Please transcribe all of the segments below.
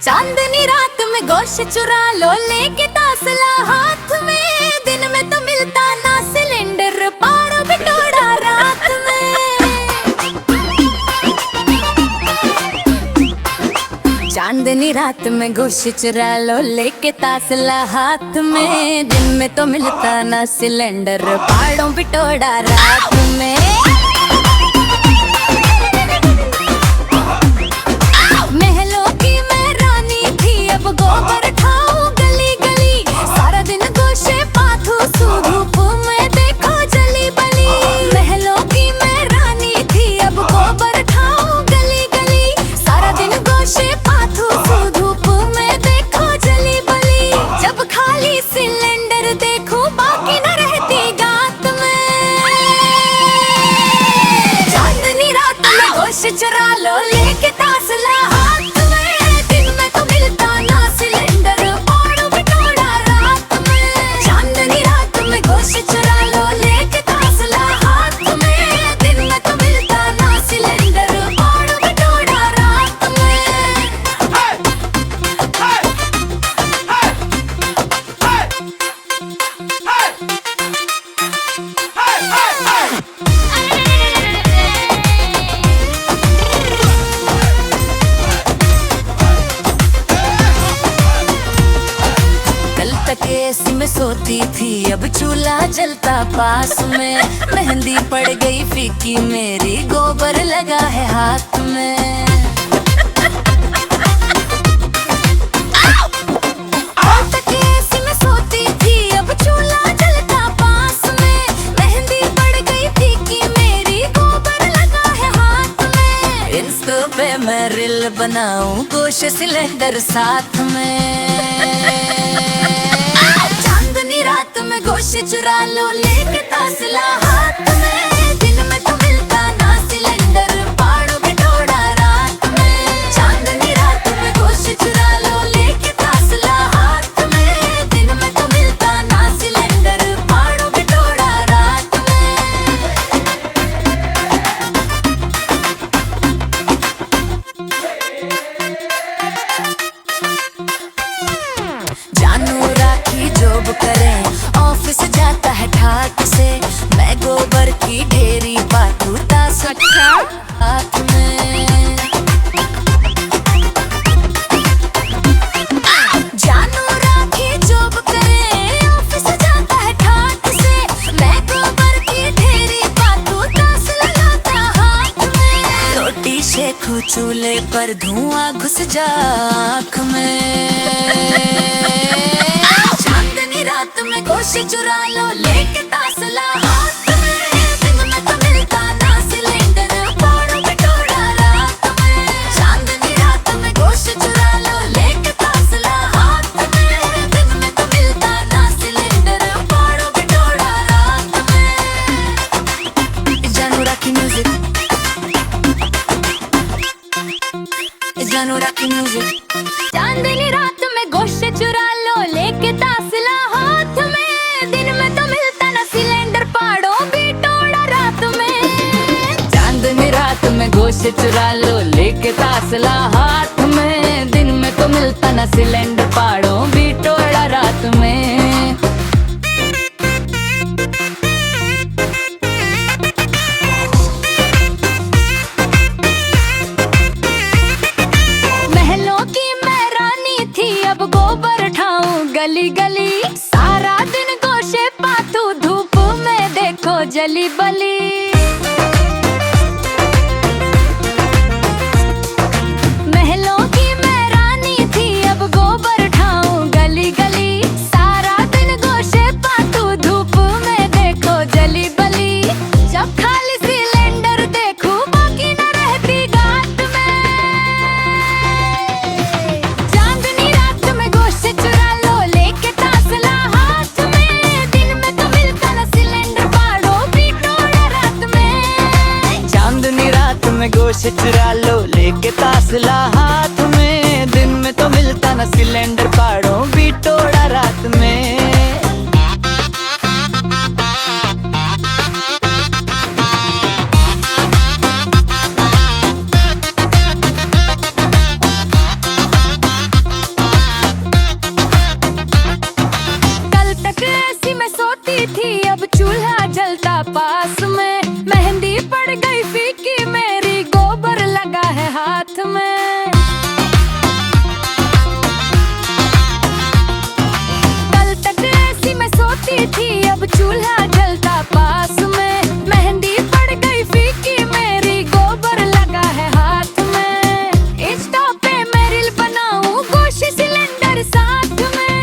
चांदनी रात में गोश्त चुरा लो लेके तासला हाथ में। दिन में तो मिलता ना सिलेंडर, पारो बिटोड़ा रात में। चांदनी रात में गोश्त चुरा लो लेके तासला हाथ में। दिन में तो मिलता ना सिलेंडर, पारो बिटोड़ा रात में। गोबर ठाऊं गली गली, सारा दिन गोशे पाथू धूप में देखो जली बली। महलों की मैं रानी थी, अब गोबर ठाऊं गली गली, सारा दिन गोशे पाथू धूप में देखो जली बली। जब खाली सिलेंडर देखूं बाकी न रहती गात में। चांदनी रात में गोश्त चुरा लो लेके तासला हाथ में। दिन में तो मिलता ना सिलेंडर, पारो बिटोड़ा रात में। चांदनी रात में गोश्त चुरा लो लेके तासला हाथ में। दिन में तो मिलता ना सिलेंडर, पारो बिटोड़ा रात में। एसी में सोती थी, अब चूल्हा जलता पास में। मेहंदी पड़ गई फीकी मेरी, गोबर लगा है हाथ में। एसी में सोती थी, अब चूल्हा जलता पास में। मेहंदी पड़ गई फीकी मेरी, गोबर लगा है हाथ में। इंस्टा पे मैं रील बनाऊं, गोश्त सिलेंडर साथ में। रात में गोश्त चुरा लो लेके तासला हाथ में। दिन में तो मिलता ना सिलेंडर, पारो बिटोड़ा रात में। चांदनी रात में गोश्त चुरा लो लेके तासला हाथ में। दिन में तो मिलता ना सिलेंडर, पारो बिटोड़ा रात में। जानू राखी जॉब करे, ऑफिस जाता है ठाट से। मैं गोबर की ढेरी पाथू तासला हाथ में। जानू राखी जॉब करे, ऑफिस जाता है ठाट से। मैं गोबर की ढेरी पाथू तासला लाता हाथ में। रोटी शेखू चूल्हे पर, धुआं घुस जा आँख में। रात में गोश्त चुरा लो लेके तासला हाथ में। दिन में तो मिलता ना सिलेंडर, पारो बिटोड़ा रात में। चांदनी रात में गोश्त चुरा लो लेके तासला हाथ में। दिन में तो मिलता ना सिलेंडर, पारो बिटोड़ा रात में। जानू राखी म्यूजिक, जानू राखी म्यूजिक। चांदनी रात में गोश्त चुरा लो लेके तासला हाथ में। दिन में तो मिलता ना सिलेंडर, पाड़ो बिटोड़ा रात में। चांदनी रात में गोश्त चुरा लो लेके तासला हाथ में। दिन में तो मिलता ना सिलेंडर, पाड़ो बिटोड़ा रात में। महलों की मैं रानी थी, अब गोबर ठाऊं गली गली, सारा दिन गोशे पाथू धूप में देखो जली बली। महलों की मैं रानी थी, अब गोबर ठाऊं गली गली, सारा दिन गोशे पाथू धूप में देखो जली बली। जब खाली सिलेंडर देखूं बाकी न रहती गात में। चांदनी रात में गोश्त चुरा लो लेके तासला हाथ में। दिन में तो मिलता ना सिलेंडर, पाड़ो बिटोड़ा रात में। चांदनी रात में गोश्त चुरा लो लेके तासला हाथ में। दिन में तो मिलता ना सिलेंडर, पाड़ो बिटोड़ा रात में। मेरे साथ में।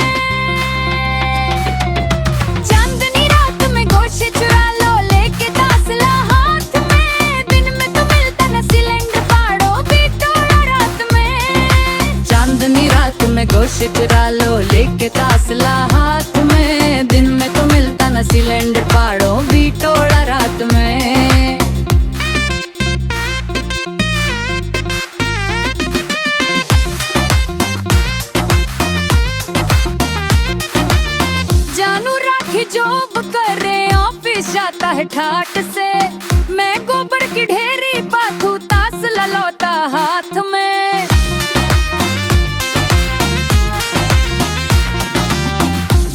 चांदनी रात में गोशे चुरा लो लेके तासला हाथ में। दिन में तो मिलता न सिलेंडर फाड़ो भी तोड़ा रात में। चांदनी रात में गोशे चुरा लो लेके तासला हाथ में। दिन में तो मिलता न सिलेंडर फाड़ो भी तोड़ा रात में। जानू राखी जॉब करे ऑफिस जाता है ठाट से। मैं गोबर की ढेरी पाथू तासला लौटा हाथ में।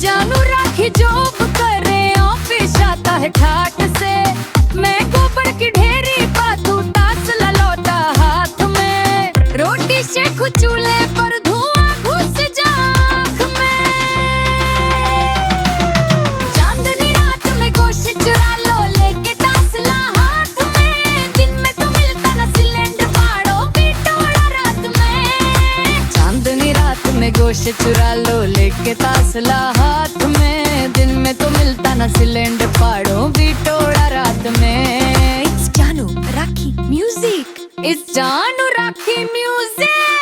जानू राखी जॉब करे ऑफिस जाता है ठाट से। मैं गोबर की ढेरी पाथू तासला लौटा हाथ में। रोटी शेख चूल्हे पर धुआं घुस जा आँख में। चांदनी रात में गोशे चुरा लो लेके तासला हाथ में। दिन में तो मिलता न सिलेंडर फाड़ो भी तोड़ा रात में। चांदनी रात में गोशे चुरा लो लेके तासला हाथ में। दिन में तो मिलता न सिलेंडर फाड़ो भी तोड़ा रात में। It's Janu Rakhi Music. It's Janu Rakhi Music.